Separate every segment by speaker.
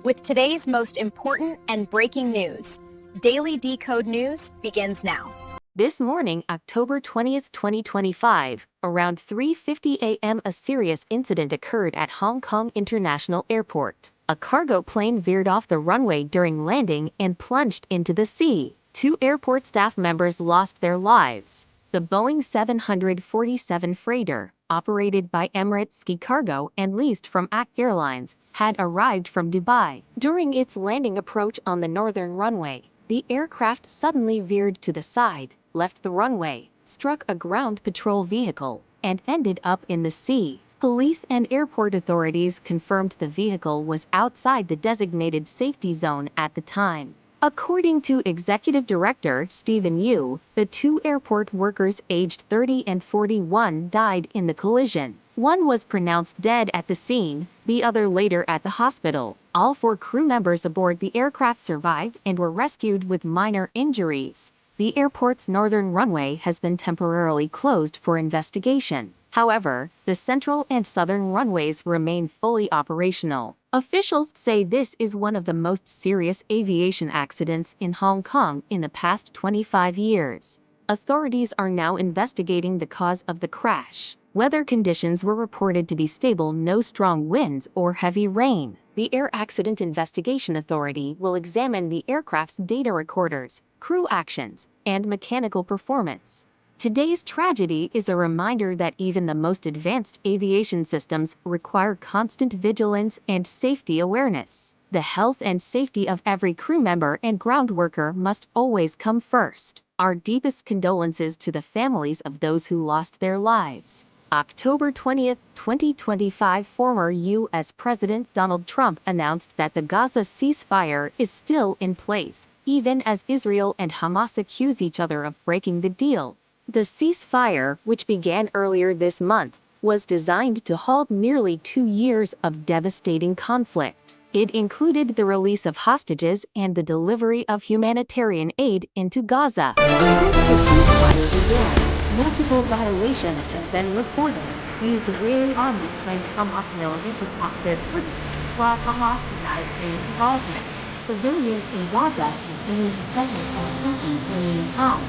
Speaker 1: with today's most important and breaking news. Daily Decode News begins now.
Speaker 2: This morning, October 20th, 2025, around 3:50 a.m. a serious incident occurred at Hong Kong International Airport. A cargo plane veered off the runway during landing and plunged into the sea. Two airport staff members lost their lives. The Boeing 747 freighter, operated by Emirates Ski Cargo and leased from AK Airlines, had arrived from Dubai. During its landing approach on the northern runway, the aircraft suddenly veered to the side, left the runway, struck a ground patrol vehicle, and ended up in the sea. Police and airport authorities confirmed the vehicle was outside the designated safety zone at the time. According to Executive Director Stephen Yu, the two airport workers aged 30 and 41 died in the collision. One was pronounced dead at the scene, the other later at the hospital. All four crew members aboard the aircraft survived and were rescued with minor injuries. The airport's northern runway has been temporarily closed for investigation. However, the central and southern runways remain fully operational. Officials say this is one of the most serious aviation accidents in Hong Kong in the past 25 years. Authorities are now investigating the cause of the crash. Weather conditions were reported to be stable, no strong winds or heavy rain. The Air Accident Investigation Authority will examine the aircraft's data recorders, crew actions, and mechanical performance. Today's tragedy is a reminder that even the most advanced aviation systems require constant vigilance and safety awareness. The health and safety of every crew member and ground worker must always come first. Our deepest condolences to the families of those who lost their lives. October 20th, 2025, former U.S. President Donald Trump announced that the Gaza ceasefire is still in place, even as Israel and Hamas accuse each other of breaking the deal. The ceasefire, which began earlier this month, was designed to halt nearly 2 years of devastating conflict. It included the release of hostages and the delivery of humanitarian aid into Gaza. Since the ceasefire began, multiple violations have been reported. The Israeli army claimed Hamas militants attacked their troops, while Hamas denied any involvement. Civilians in Gaza continue to suffer as tensions remain high.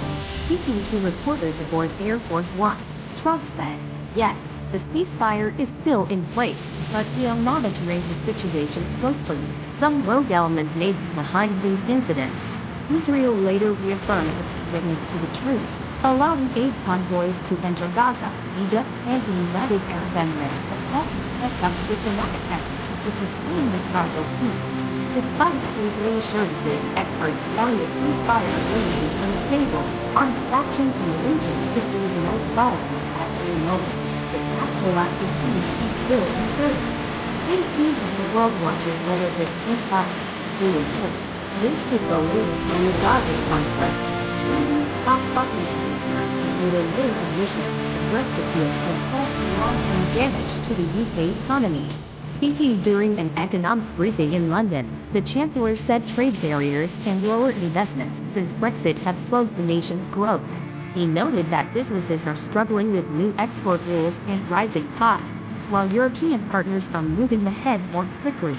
Speaker 2: Speaking to reporters aboard Air Force One, Trump said, "Yes, the ceasefire is still in place, but we are monitoring the situation closely. Some rogue elements may be behind these incidents." Israel later reaffirmed its commitment to the truce, allowing aid convoys to enter Gaza. Egypt and the United Arab Emirates have also kept up diplomatic efforts to sustain the fragile peace. Despite these reassurances, experts warn the ceasefire remains unstable. Armed factions in the region could reignite violence at any moment. The path to lasting peace is still uncertain. Stay tuned as the world watches whether this ceasefire will occur. This is the latest on the Gaza conflict. These top buttons included air emission, aggressive appeal, and long-term damage to the UK economy. Speaking during an economic briefing in London, the Chancellor said trade barriers and lower investments since Brexit have slowed the nation's growth. He noted that businesses are struggling with new export rules and rising costs, while European partners are moving ahead more quickly.